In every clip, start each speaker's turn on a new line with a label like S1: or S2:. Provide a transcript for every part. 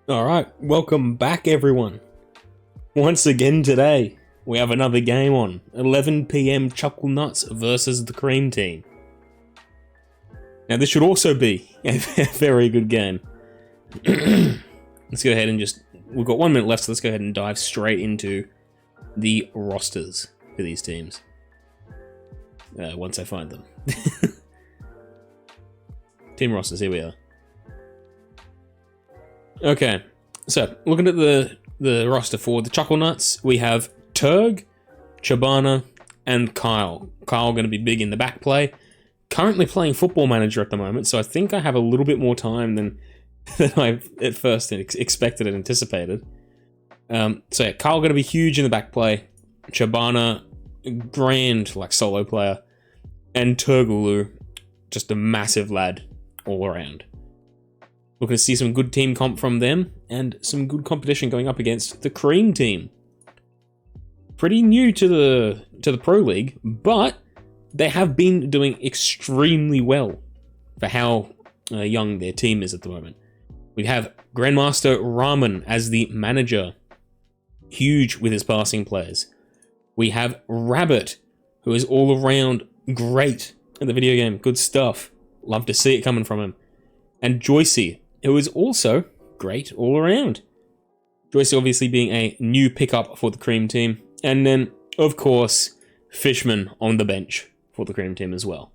S1: Alright, welcome back everyone. Once again today, we have another game on. 11 PM Chucklenuts versus the Cream Team. Now this should also be a very good game. Let's go ahead and we've got 1 minute left, so let's go ahead and dive straight into the rosters for these teams. Once I find them. Team rosters, here we are. Okay, so looking at the roster for the Chucklenuts, we have Turg, Chabana, and Kyle. Kyle going to be big in the back play. Currently playing Football Manager at the moment, so I think I have a little bit more time than I at first expected and anticipated. So yeah, Kyle going to be huge in the back play. Chabana, grand like solo player, and Turgulu, just a massive lad all around. Looking to see some good team comp from them, and some good competition going up against the Cream Team. Pretty new to the Pro League, but they have been doing extremely well for how young their team is at the moment. We have Grandmaster Ramen as the manager, huge with his passing players. We have Rabbit, who is all around great in the video game, good stuff. Love to see it coming from him. And Joycey, who is also great all around. Joycey obviously being a new pickup for the Cream Team. And then, of course, Fishman on the bench for the Cream Team as well.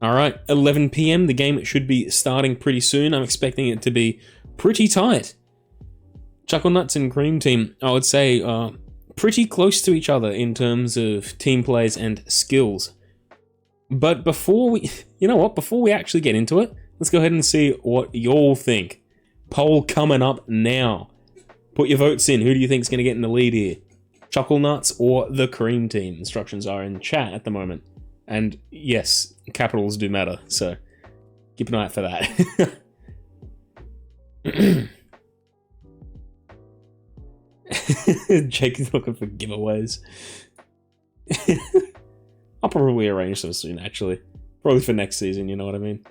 S1: Alright, 11 PM, the game should be starting pretty soon. I'm expecting it to be pretty tight. Chucklenuts and Cream Team, I would say, are pretty close to each other in terms of team plays and skills. But before we, before we actually get into it, let's go ahead and see what y'all think. Poll coming up now. Put your votes in. Who do you think is going to get in the lead here? Chucklenuts or the Cream Team? Instructions are in chat at the moment. And yes, capitals do matter, so keep an eye out for that. Jake is looking for giveaways. I'll probably arrange them soon, actually. Probably for next season, you know what I mean?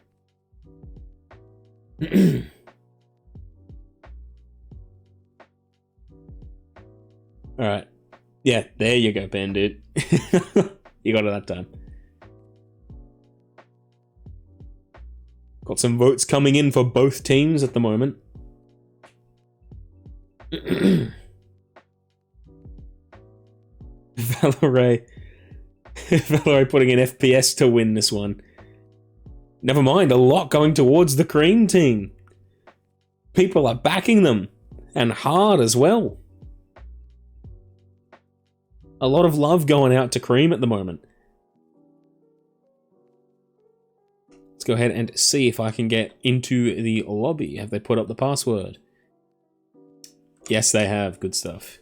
S1: Alright. Yeah, there you go, Bandit. You got it that time. Got some votes coming in for both teams at the moment. Valerie putting in FPS to win this one. Never mind, a lot going towards the Cream Team. People are backing them, and hard as well. A lot of love going out to Cream at the moment. Let's go ahead and see if I can get into the lobby. Have they put up the password? Yes, they have. Good stuff.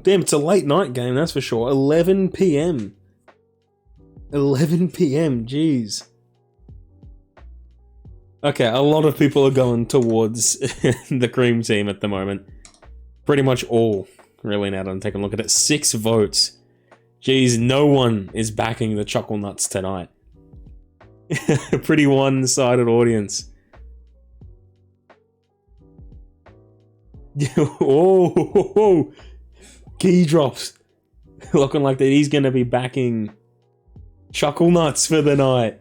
S1: Damn, it's a late night game, that's for sure. 11 PM. 11 PM, jeez. Okay, a lot of people are going towards the Cream Team at the moment. Pretty much all, really, now that I'm taking a look at it. 6 votes. Jeez, no one is backing the Chucklenuts tonight. A pretty one-sided audience. Oh, key drops. Looking like that he's going to be backing Chucklenuts for the night.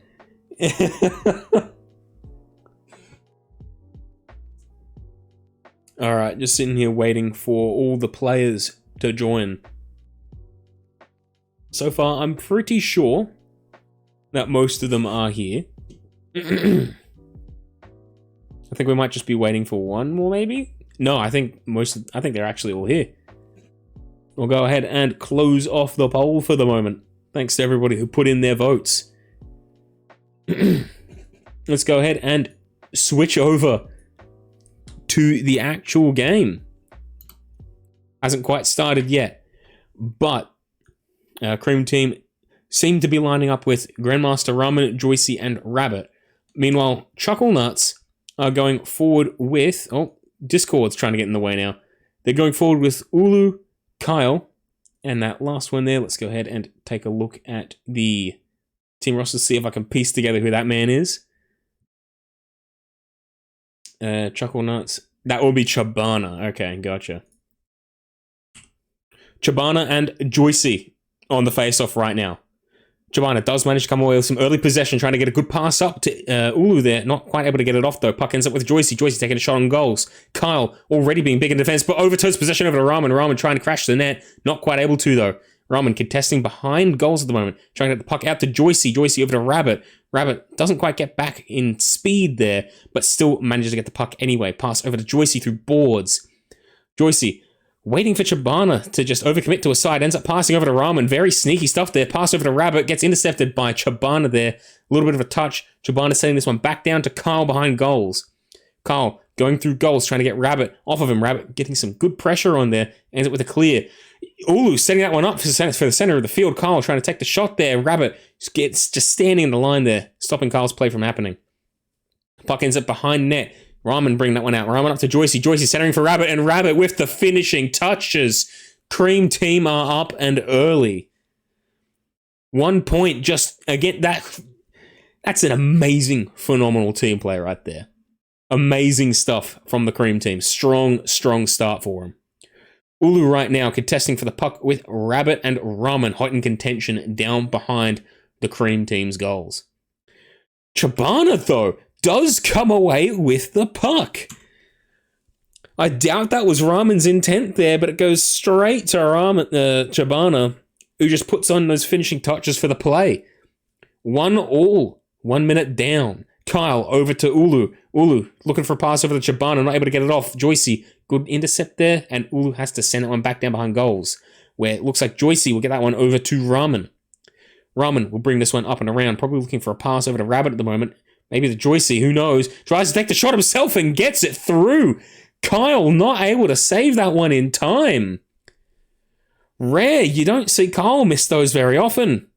S1: Alright, just sitting here waiting for all the players to join. So far, I'm pretty sure that most of them are here. I think we might just be waiting for one more, maybe? No, I think they're actually all here. We'll go ahead and close off the poll for the moment. Thanks to everybody who put in their votes. Let's go ahead and switch over to the actual game. Hasn't quite started yet, but Cream Team seem to be lining up with Grandmaster Ramen, Joycey, and Rabbit. Meanwhile, Chucklenuts are going forward with... Oh, Discord's trying to get in the way now. They're going forward with Ulu, Kyle. And that last one there, let's go ahead and take a look at the team roster, see if I can piece together who that man is. Chucklenuts. That will be Chabana. Okay, gotcha. Chabana and Joycey on the face-off right now. Chabana does manage to come away with some early possession, trying to get a good pass up to Ulu there. Not quite able to get it off, though. Puck ends up with Joycey. Joycey taking a shot on goals. Kyle already being big in defense, but overturns possession over to Raman. Raman trying to crash the net. Not quite able to, though. Raman contesting behind goals at the moment. Trying to get the puck out to Joycey. Joycey over to Rabbit. Rabbit doesn't quite get back in speed there, but still manages to get the puck anyway. Pass over to Joycey through boards. Joycey waiting for Chabana to just overcommit to a side. Ends up passing over to Raman. Very sneaky stuff there. Pass over to Rabbit. Gets intercepted by Chabana there. A little bit of a touch. Chabana setting this one back down to Kyle behind goals. Kyle going through goals, trying to get Rabbit off of him. Rabbit getting some good pressure on there. Ends up with a clear. Ulu setting that one up for the center of the field. Kyle trying to take the shot there. Rabbit gets just standing in the line there, stopping Kyle's play from happening. Puck ends up behind net. Raman bringing that one out. Raman up to Joycey. Joycey centering for Rabbit, and Rabbit with the finishing touches. Cream team are up and early. 1 point just, again, that's an amazing, phenomenal team play right there. Amazing stuff from the Cream team. Strong, strong start for them. Ulu right now contesting for the puck with Rabbit and Raman. Hot in contention down behind the Cream team's goals. Chabana, though, does come away with the puck. I doubt that was Raman's intent there, but it goes straight to Chabana, who just puts on those finishing touches for the play. 1-1, 1 minute down. Kyle over to Ulu. Ulu looking for a pass over to Chabana, not able to get it off. Joycey, good intercept there, and Ulu has to send that one back down behind goals, where it looks like Joycey will get that one over to Raman. Raman will bring this one up and around, probably looking for a pass over to Rabbit at the moment. Maybe the Joycey, who knows, tries to take the shot himself and gets it through. Kyle not able to save that one in time. Rare, you don't see Kyle miss those very often.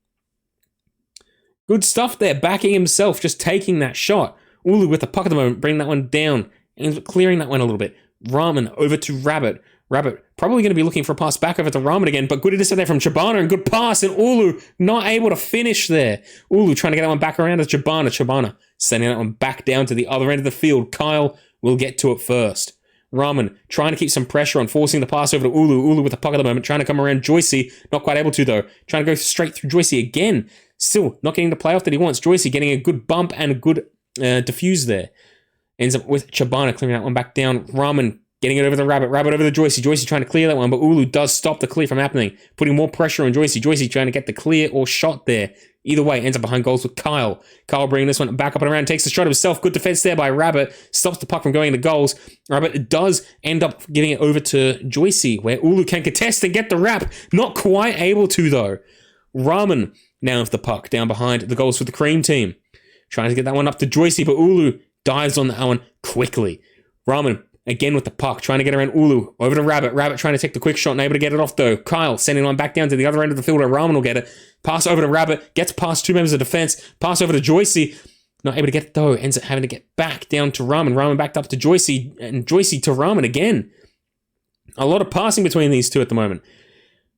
S1: Good stuff there, backing himself, just taking that shot. Ulu with the puck at the moment, bringing that one down, and clearing that one a little bit. Raman over to Rabbit. Rabbit probably going to be looking for a pass back over to Raman again, but good intercept there from Chabana, and good pass, and Ulu not able to finish there. Ulu trying to get that one back around to Chabana. Chabana sending that one back down to the other end of the field. Kyle will get to it first. Raman trying to keep some pressure on, forcing the pass over to Ulu. Ulu with the puck at the moment, trying to come around Joycey. Not quite able to, though. Trying to go straight through Joycey again. Still not getting the playoff that he wants. Joycey getting a good bump and a good diffuse there. Ends up with Chabana clearing that one back down. Raman getting it over the Rabbit. Rabbit over to Joycey. Joycey trying to clear that one, but Ulu does stop the clear from happening, putting more pressure on Joycey. Joycey trying to get the clear or shot there. Either way, ends up behind goals with Kyle. Kyle bringing this one back up and around, takes the shot himself. Good defense there by Rabbit. Stops the puck from going into goals. Rabbit does end up giving it over to Joycey, where Ulu can contest and get the wrap. Not quite able to, though. Raman now with the puck down behind the goals for the Cream team. Trying to get that one up to Joycey, but Ulu dives on that one quickly. Raman again with the puck, trying to get around Ulu. Over to Rabbit. Rabbit trying to take the quick shot, unable to get it off, though. Kyle sending one back down to the other end of the field where Raman will get it. Pass over to Rabbit. Gets past two members of defense. Pass over to Joycey. Not able to get it, though. Ends up having to get back down to Raman. Raman backed up to Joycey, and Joycey to Raman again. A lot of passing between these two at the moment.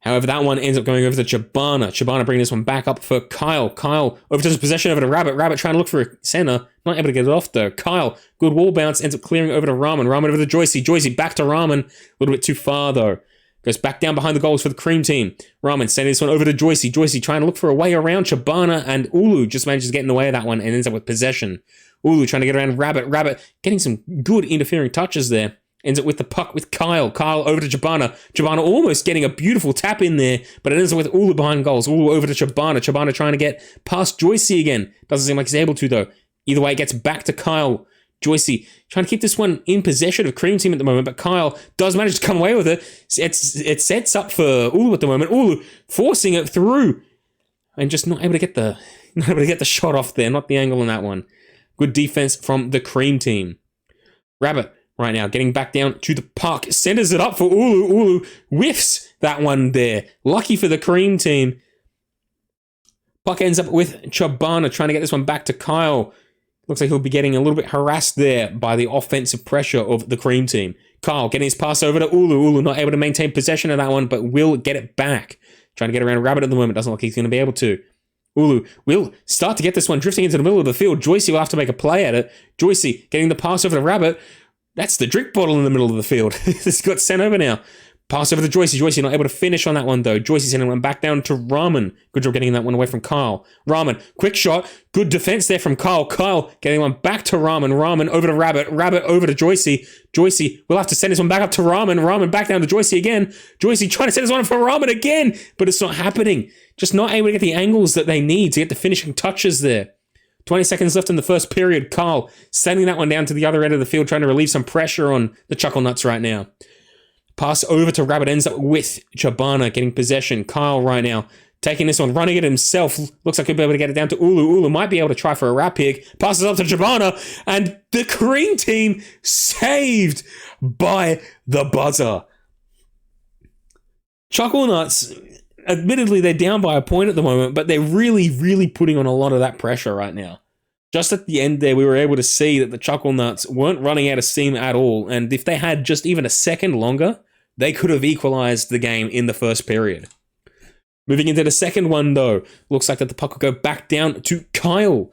S1: However, that one ends up going over to Chabana. Chabana bringing this one back up for Kyle. Kyle over to his possession over to Rabbit. Rabbit trying to look for a center. Not able to get it off, though. Kyle, good wall bounce, ends up clearing over to Raman. Raman over to Joycey. Joycey back to Raman. A little bit too far, though. Goes back down behind the goals for the Cream team. Raman sending this one over to Joycey. Joycey trying to look for a way around Chabana, and Ulu just manages to get in the way of that one and ends up with possession. Ulu trying to get around Rabbit. Rabbit getting some good interfering touches there. Ends up with the puck with Kyle. Kyle over to Chabana. Chabana almost getting a beautiful tap in there, but it ends up with Ulu behind goals. Ulu over to Chabana. Chabana trying to get past Joycey again. Doesn't seem like he's able to, though. Either way, it gets back to Kyle. Joycey trying to keep this one in possession of Cream team at the moment, but Kyle does manage to come away with it. It sets up for Ulu at the moment. Ulu forcing it through and just not able to get the shot off there. Not the angle on that one. Good defense from the Cream team. Rabbit right now getting back down to the puck. Centers it up for Ulu. Ulu whiffs that one there. Lucky for the Cream team. Puck ends up with Chabana trying to get this one back to Kyle. Looks like he'll be getting a little bit harassed there by the offensive pressure of the Cream team. Kyle getting his pass over to Ulu. Ulu not able to maintain possession of that one, but will get it back. Trying to get around Rabbit at the moment. Doesn't look like he's going to be able to. Ulu will start to get this one drifting into the middle of the field. Joycey will have to make a play at it. Joycey getting the pass over to Rabbit. That's the drink bottle in the middle of the field. This got sent over now. Pass over to Joycey. Joycey not able to finish on that one, though. Joycey sending one back down to Ramen. Good job getting that one away from Kyle. Ramen, quick shot. Good defense there from Kyle. Kyle getting one back to Ramen. Ramen over to Rabbit. Rabbit over to Joycey. Joycey will have to send this one back up to Ramen. Ramen back down to Joycey again. Joycey trying to send this one for Ramen again, but it's not happening. Just not able to get the angles that they need to get the finishing touches there. 20 seconds left in the first period. Kyle sending that one down to the other end of the field, trying to relieve some pressure on the Chucklenuts right now. Pass over to Rabbit, ends up with Chabana getting possession. Kyle right now taking this one, running it himself. Looks like he'll be able to get it down to Ulu. Ulu might be able to try for a wrap here. Passes up to Chabana, and the Cream Team saved by the buzzer. Chucklenuts, admittedly, they're down by a point at the moment, but they're really, really putting on a lot of that pressure right now. Just at the end there, we were able to see that the Chucklenuts weren't running out of steam at all, and if they had just even a second longer, they could have equalized the game in the first period. Moving into the second one, though, looks like that the puck will go back down to Kyle.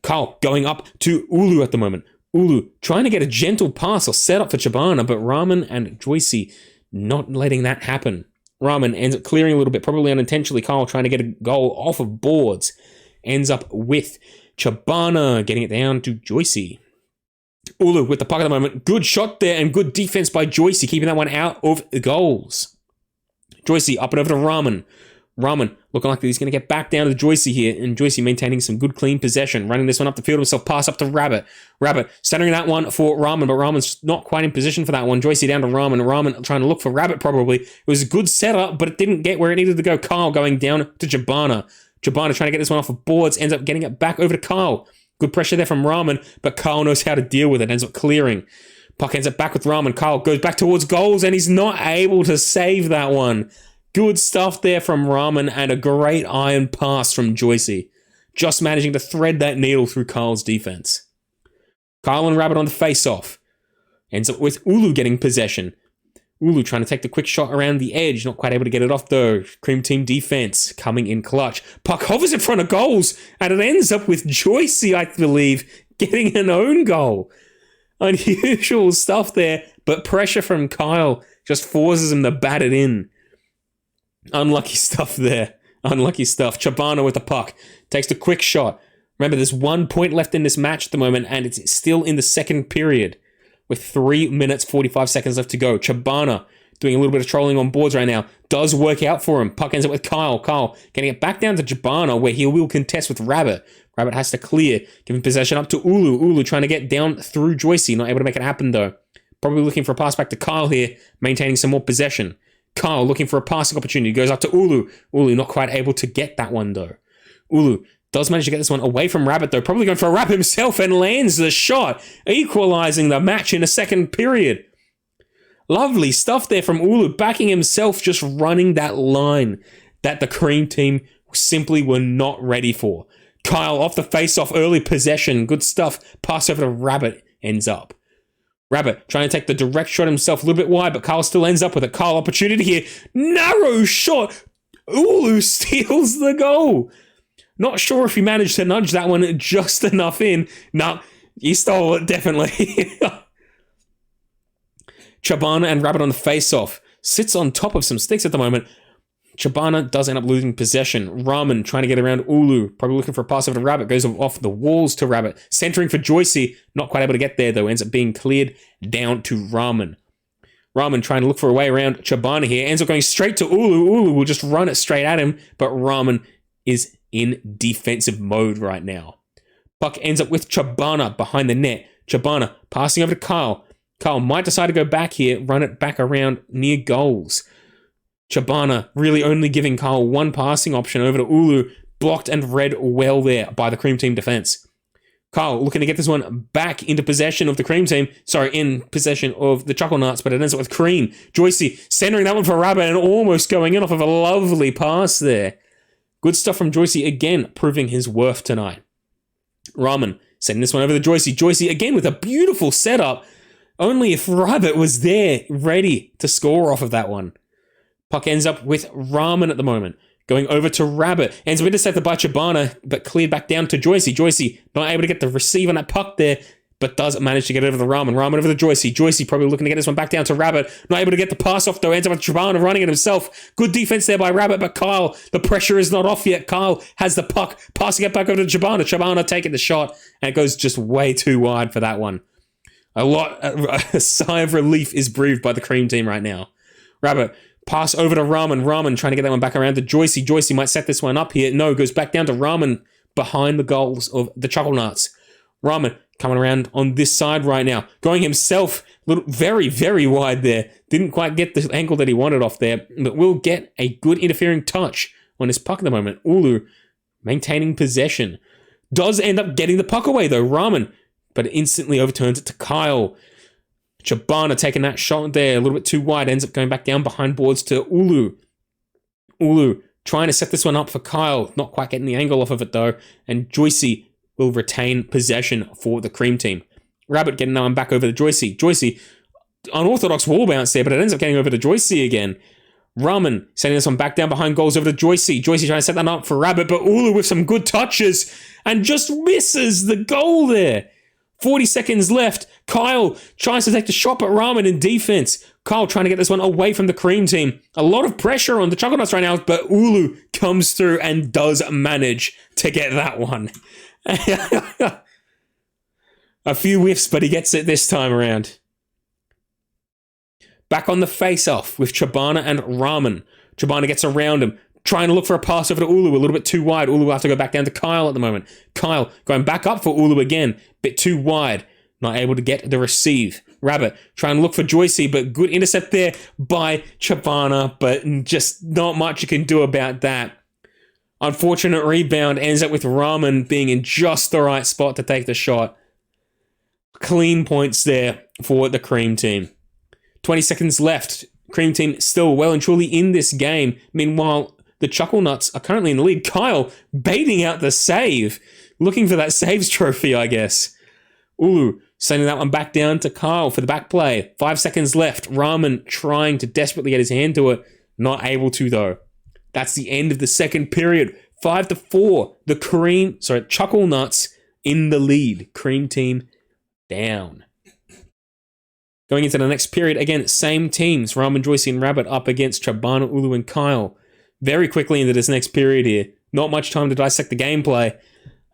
S1: Kyle going up to Ulu at the moment. Ulu trying to get a gentle pass or set up for Chabana, but Ramen and Joycey not letting that happen. Ramen ends up clearing a little bit, probably unintentionally. Kyle trying to get a goal off of boards. Ends up with Chabana getting it down to Joycey. Ulu with the puck at the moment. Good shot there and good defense by Joycey, keeping that one out of the goals. Joycey up and over to Ramen. Ramen looking like he's going to get back down to Joycey here, and Joycey maintaining some good clean possession, running this one up the field himself, pass up to Rabbit. Rabbit centering that one for Ramen, but Ramen's not quite in position for that one. Joycey down to Ramen. Ramen trying to look for Rabbit probably. It was a good setup, but it didn't get where it needed to go. Kyle going down to Chabana. Chabana trying to get this one off of boards, ends up getting it back over to Kyle. Good pressure there from Ramen, but Kyle knows how to deal with it, ends up clearing. Puck ends up back with Ramen. Kyle goes back towards goals, and he's not able to save that one. Good stuff there from Ramen, and a great iron pass from Joycey. Just managing to thread that needle through Kyle's defense. Kyle and Rabbit on the face-off. Ends up with Ulu getting possession. Ulu trying to take the quick shot around the edge. Not quite able to get it off though. Cream Team defense coming in clutch. Puck hovers in front of goals, and it ends up with Joycey, I believe, getting an own goal. Unusual stuff there, but pressure from Kyle just forces him to bat it in. Unlucky stuff there. Unlucky stuff. Chabana with the puck. Takes the quick shot. Remember, there's 1 point left in this match at the moment, and it's still in the second period with 3 minutes, 45 seconds left to go. Chabana doing a little bit of trolling on boards right now. Does work out for him. Puck ends up with Kyle. Kyle getting it back down to Chabana, where he will contest with Rabbit. Rabbit has to clear, giving possession up to Ulu. Ulu trying to get down through Joycey. Not able to make it happen, though. Probably looking for a pass back to Kyle here, maintaining some more possession. Kyle looking for a passing opportunity. Goes up to Ulu. Ulu not quite able to get that one, though. Ulu does manage to get this one away from Rabbit, though. Probably going for a wrap himself and lands the shot, equalizing the match in the second period. Lovely stuff there from Ulu, backing himself, just running that line that the Cream Team simply were not ready for. Kyle off the face-off, early possession. Good stuff. Pass over to Rabbit, ends up. Rabbit trying to take the direct shot himself, a little bit wide, but Kyle still ends up with a Kyle opportunity here. Narrow shot. Ulu steals the goal. Not sure if he managed to nudge that one just enough in. No, he stole it, definitely. Chabana and Rabbit on the face-off. Sits on top of some sticks at the moment. Chabana does end up losing possession. Ramen trying to get around Ulu. Probably looking for a pass over to Rabbit. Goes off the walls to Rabbit. Centering for Joycey. Not quite able to get there, though. Ends up being cleared down to Ramen. Ramen trying to look for a way around Chabana here. Ends up going straight to Ulu. Ulu will just run it straight at him. But Ramen is in defensive mode right now. Puck ends up with Chabana behind the net. Chabana passing over to Kyle. Kyle might decide to go back here. Run it back around near goals. Chabana really only giving Kyle one passing option over to Ulu. Blocked and read well there by the Cream Team defense. Kyle looking to get this one back into possession of the Cream Team. Sorry, in possession of the Chucklenuts, but it ends up with Cream. Joycey centering that one for Rabbit and almost going in off of a lovely pass there. Good stuff from Joycey again, proving his worth tonight. Ramen sending this one over to Joycey. Joycey again with a beautiful setup. Only if Rabbit was there, ready to score off of that one. Puck ends up with Ramen at the moment. Going over to Rabbit. Ends up intercepted by Chibana, but cleared back down to Joycey. Joycey not able to get the receive on that puck there, but does manage to get over the Ramen. Ramen over to Joycey. Joycey probably looking to get this one back down to Rabbit. Not able to get the pass off though. Ends up with Chibana running it himself. Good defense there by Rabbit, but Kyle, the pressure is not off yet. Kyle has the puck. Passing it back over to Chibana. Chibana taking the shot, and it goes just way too wide for that one. A sigh of relief is breathed by the Cream team right now. Rabbit. Pass over to Ramen. Ramen trying to get that one back around to Joycey. Joycey might set this one up here. No, goes back down to Ramen behind the goals of the Chucklenuts. Ramen coming around on this side right now. Going himself very, very wide there. Didn't quite get the angle that he wanted off there, but will get a good interfering touch on his puck at the moment. Ulu maintaining possession. Does end up getting the puck away though, Ramen, but instantly overturns it to Kyle. Chibana taking that shot there a little bit too wide. Ends up going back down behind boards to Ulu. Ulu trying to set this one up for Kyle. Not quite getting the angle off of it though. And Joycey will retain possession for the Cream team. Rabbit getting that one back over to Joycey. Joycey, unorthodox wall bounce there, but it ends up getting over to Joycey again. Ramen sending this one back down behind goals over to Joycey. Joycey trying to set that up for Rabbit, but Ulu with some good touches and just misses the goal there. 40 seconds left. Kyle tries to take the shot at Ramen in defense. Kyle trying to get this one away from the Cream team. A lot of pressure on the Chucklenuts right now, but Ulu comes through and does manage to get that one. A few whiffs, but he gets it this time around. Back on the face-off with Chibana and Ramen. Chibana gets around him. Trying to look for a pass over to Ulu, a little bit too wide. Ulu will have to go back down to Kyle at the moment. Kyle going back up for Ulu again. Bit too wide. Not able to get the receive. Rabbit trying to look for Joycey, but good intercept there by Chibana, but just not much you can do about that. Unfortunate rebound ends up with Ramen being in just the right spot to take the shot. Clean points there for the Cream team. 20 seconds left. Cream team still well and truly in this game. Meanwhile, the Chucklenuts are currently in the lead. Kyle baiting out the save. Looking for that saves trophy, I guess. Ulu sending that one back down to Kyle for the back play. 5 seconds left. Ramen trying to desperately get his hand to it. Not able to, though. That's the end of the second period. 5-4. The Chucklenuts in the lead. Cream team down. Going into the next period, again, same teams. Ramen, Joycey, and Rabbit up against Chibana, Ulu, and Kyle. Very quickly into this next period here. Not much time to dissect the gameplay.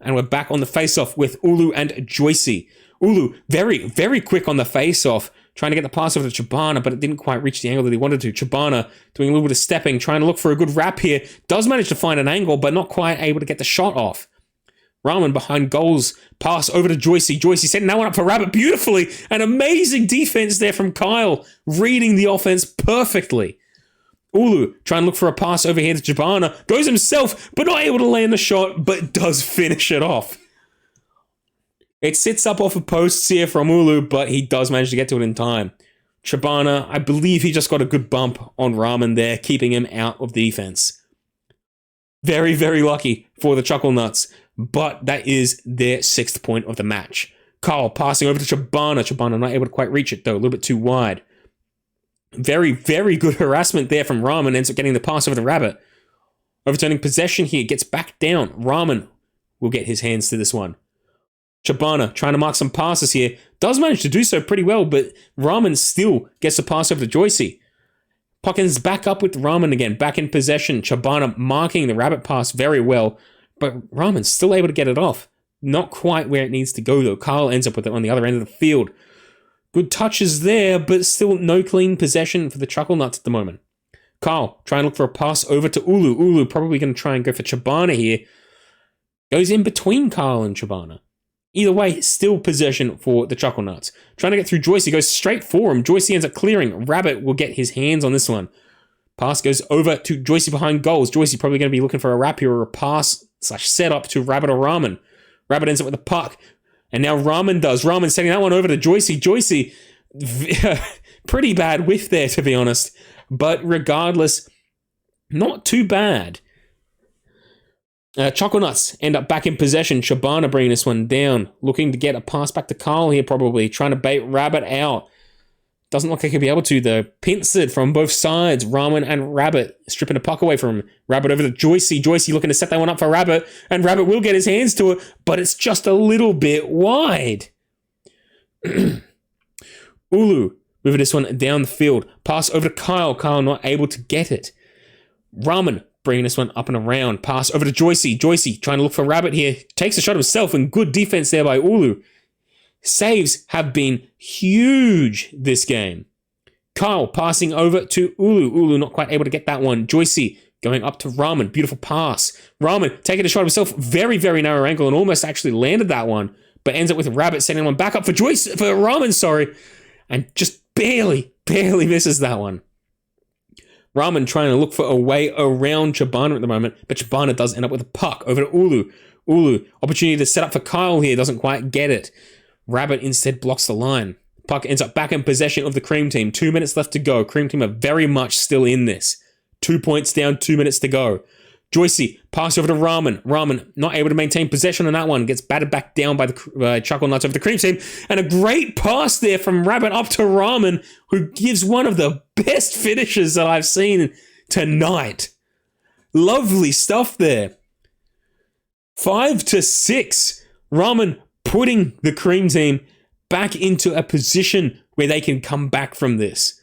S1: And we're back on the face-off with Ulu and Joycey. Ulu, very, very quick on the face-off. Trying to get the pass over to Chibana, but it didn't quite reach the angle that he wanted to. Chibana doing a little bit of stepping, trying to look for a good wrap here. Does manage to find an angle, but not quite able to get the shot off. Ramen behind goals. Pass over to Joycey. Joycey setting that one up for Rabbit beautifully. An amazing defense there from Kyle. Reading the offense perfectly. Ulu trying to look for a pass over here to Chibana. Goes himself, but not able to land the shot, but does finish it off. It sits up off of posts here from Ulu, but he does manage to get to it in time. Chibana, I believe he just got a good bump on Ramen there, keeping him out of defense. Very, very lucky for the Chucklenuts, but that is their 6th point of the match. Kyle passing over to Chibana. Chibana not able to quite reach it, though. A little bit too wide. Very, very good harassment there from Ramen. Ends up getting the pass over the Rabbit. Overturning possession here. Gets back down. Ramen will get his hands to this one. Chibana trying to mark some passes here. Does manage to do so pretty well, but Ramen still gets the pass over to Joycey. Puckins back up with Ramen again. Back in possession. Chibana marking the Rabbit pass very well, but Ramen's still able to get it off. Not quite where it needs to go, though. Kyle ends up with it on the other end of the field. Good touches there, but still no clean possession for the Chucklenuts at the moment. Kyle trying to look for a pass over to Ulu. Ulu probably going to try and go for Chibana here. Goes in between Kyle and Chibana. Either way, still possession for the Chucklenuts. Trying to get through Joycey, goes straight for him. Joycey ends up clearing. Rabbit will get his hands on this one. Pass goes over to Joycey behind goals. Joycey probably going to be looking for a wrap here or a pass / setup to Rabbit or Ramen. Rabbit ends up with the puck. And now Ramen does. Ramen sending that one over to Joycey. Joycey, pretty bad whiff there, to be honest. But regardless, not too bad. Chucklenuts end up back in possession. Chibana bringing this one down. Looking to get a pass back to Kyle here, probably. Trying to bait Rabbit out. Doesn't look like he'll be able to, though. Pincered from both sides. Ramen and Rabbit stripping the puck away from him. Rabbit over to Joycey. Joycey looking to set that one up for Rabbit. And Rabbit will get his hands to it, but it's just a little bit wide. Ulu moving this one down the field. Pass over to Kyle. Kyle not able to get it. Ramen bringing this one up and around. Pass over to Joycey. Joycey trying to look for Rabbit here. Takes a shot himself, and good defense there by Ulu. Saves have been huge this game. Kyle passing over to Ulu. Ulu not quite able to get that one. Joycey going up to Ramen. Beautiful pass. Ramen taking a shot himself. Very, very narrow angle and almost actually landed that one. But ends up with Rabbit sending one back up for Ramen, and just barely misses that one. Ramen trying to look for a way around Chobana at the moment, but Chobana does end up with a puck over to Ulu. Ulu, opportunity to set up for Kyle here, doesn't quite get it. Rabbit instead blocks the line. Puck ends up back in possession of the Cream Team. 2 minutes left to go. Cream Team are very much still in this. 2 points down, 2 minutes to go. Joycey, pass over to Ramen. Ramen, not able to maintain possession on that one. Gets battered back down by the Chucklenuts over the Cream Team. And a great pass there from Rabbit up to Ramen, who gives one of the best finishes that I've seen tonight. Lovely stuff there. 5-6. Ramen putting the Cream Team back into a position where they can come back from this.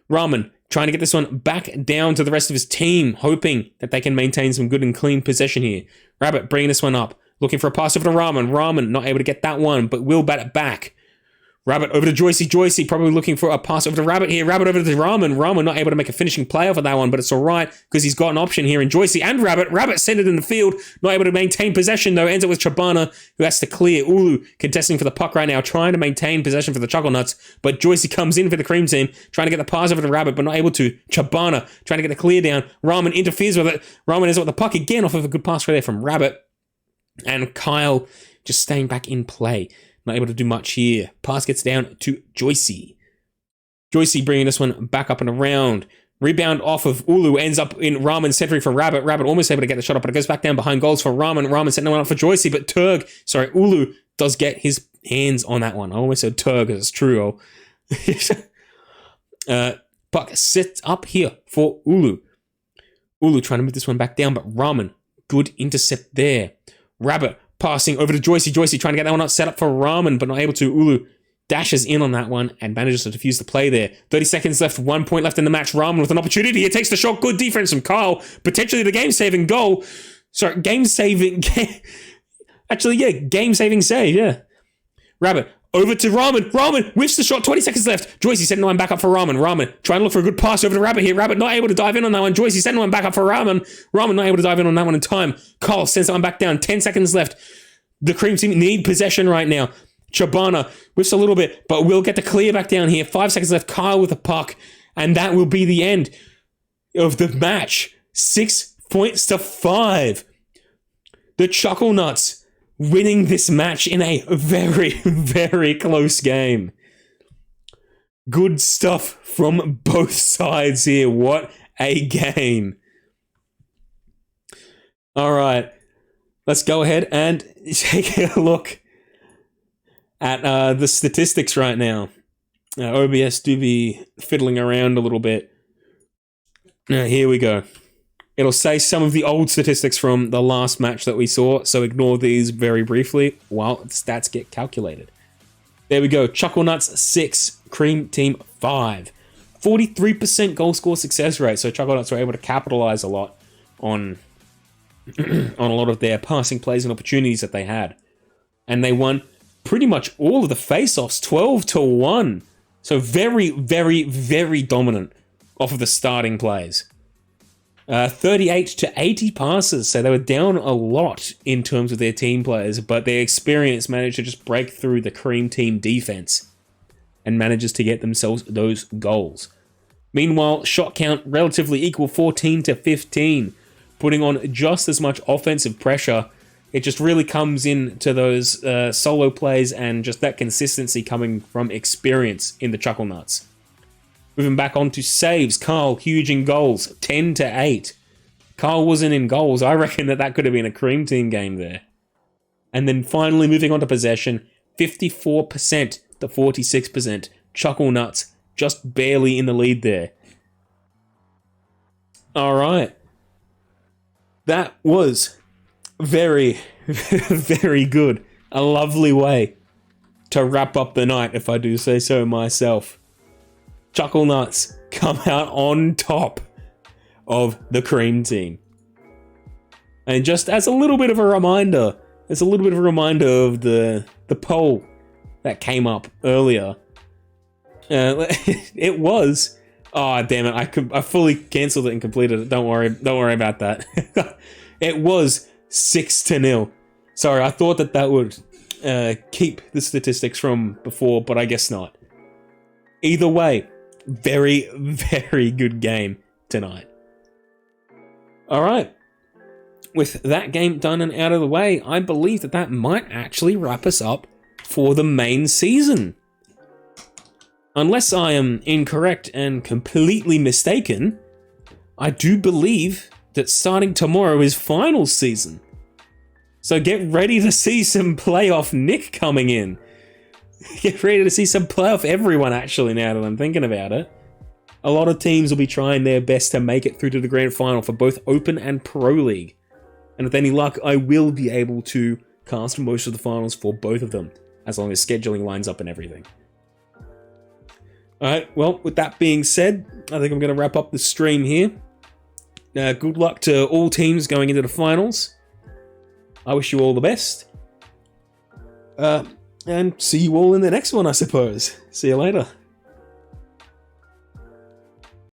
S1: Ramen trying to get this one back down to the rest of his team, hoping that they can maintain some good and clean possession here. Rabbit bringing this one up, looking for a pass over to Ramen. Ramen not able to get that one, but will bat it back. Rabbit over to Joycey. Joycey probably looking for a pass over to Rabbit here. Rabbit over to Ramen. Ramen not able to make a finishing play off of that one, but it's all right because he's got an option here in Joycey and Rabbit. Rabbit sent it in the field. Not able to maintain possession, though. Ends up with Chobana, who has to clear. Ulu contesting for the puck right now, trying to maintain possession for the Chucklenuts, but Joycey comes in for the Cream Team, trying to get the pass over to Rabbit, but not able to. Chobana trying to get the clear down. Ramen interferes with it. Ramen ends up with the puck again off of a good pass right there from Rabbit. And Kyle just staying back in play. Not able to do much here. Pass gets down to Joycey. Joycey bringing this one back up and around. Rebound off of Ulu. Ends up in Ramen centering for Rabbit. Rabbit almost able to get the shot up, but it goes back down behind goals for Ramen. Ramen setting one up for Joycey, but Ulu does get his hands on that one. I almost said Turg, as it's true. Puck sits up here for Ulu. Ulu trying to move this one back down, but Ramen, good intercept there. Rabbit passing over to Joycey. Joycey trying to get that one up set up for Ramen, but not able to. Ulu dashes in on that one and manages to defuse the play there. 30 seconds left, 1 point left in the match. Ramen with an opportunity. He takes the shot. Good defense from Kyle. Potentially the game-saving goal. Sorry, game-saving... game-saving save, yeah. Rabbit over to Ramen. Ramen whiffs the shot. 20 seconds left. Joycey setting one back up for Ramen. Ramen trying to look for a good pass over to Rabbit here. Rabbit not able to dive in on that one. Joycey setting one back up for Ramen. Ramen not able to dive in on that one in time. Kyle sends that one back down. 10 seconds left. The Cream Team need possession right now. Chobana whiffs a little bit, but will get the clear back down here. 5 seconds left. Kyle with the puck. And that will be the end of the match. 6 points to 5. The Chucklenuts winning this match in a very, very close game. Good stuff from both sides here. What a game. All right. Let's go ahead and take a look at the statistics right now. OBS do be fiddling around a little bit. Here we go. It'll say some of the old statistics from the last match that we saw, so ignore these very briefly while the stats get calculated. There we go. Chucklenuts 6, Cream Team 5. 43% goal score success rate, so Chucklenuts were able to capitalize a lot on a lot of their passing plays and opportunities that they had. And they won pretty much all of the face-offs, 12-1. So very, very, very dominant off of the starting plays. 38-80 passes, so they were down a lot in terms of their team players, but their experience managed to just break through the Cream Team defense and manages to get themselves those goals. Meanwhile, shot count relatively equal, 14-15, putting on just as much offensive pressure. It just really comes in to those solo plays and just that consistency coming from experience in the Chucklenuts. Moving back on to saves, Carl huge in goals, 10-8. Carl wasn't in goals. I reckon that could have been a Cream Team game there. And then finally moving on to possession, 54% to 46%. Chucklenuts just barely in the lead there. Alright. That was very, very good. A lovely way to wrap up the night, if I do say so myself. Chucklenuts come out on top of the cream team. And just as a little bit of a reminder, of the poll that came up earlier. It was, oh damn it, I fully cancelled it and completed it. Don't worry about that. It was 6-0. Sorry, I thought that would keep the statistics from before, but I guess not. Either way, very, very good game tonight. Alright. With that game done and out of the way, I believe that might actually wrap us up for the main season. Unless I am incorrect and completely mistaken, I do believe that starting tomorrow is finals season. So get ready to see some playoff Nick coming in. Get ready to see some playoff everyone, actually, now that I'm thinking about it. A lot of teams will be trying their best to make it through to the grand final for both Open and Pro League. And with any luck, I will be able to cast most of the finals for both of them, as long as scheduling lines up and everything. Alright, well, with that being said, I think I'm going to wrap up the stream here. Good luck to all teams going into the finals. I wish you all the best. And see you all in the next one, I suppose. See you later.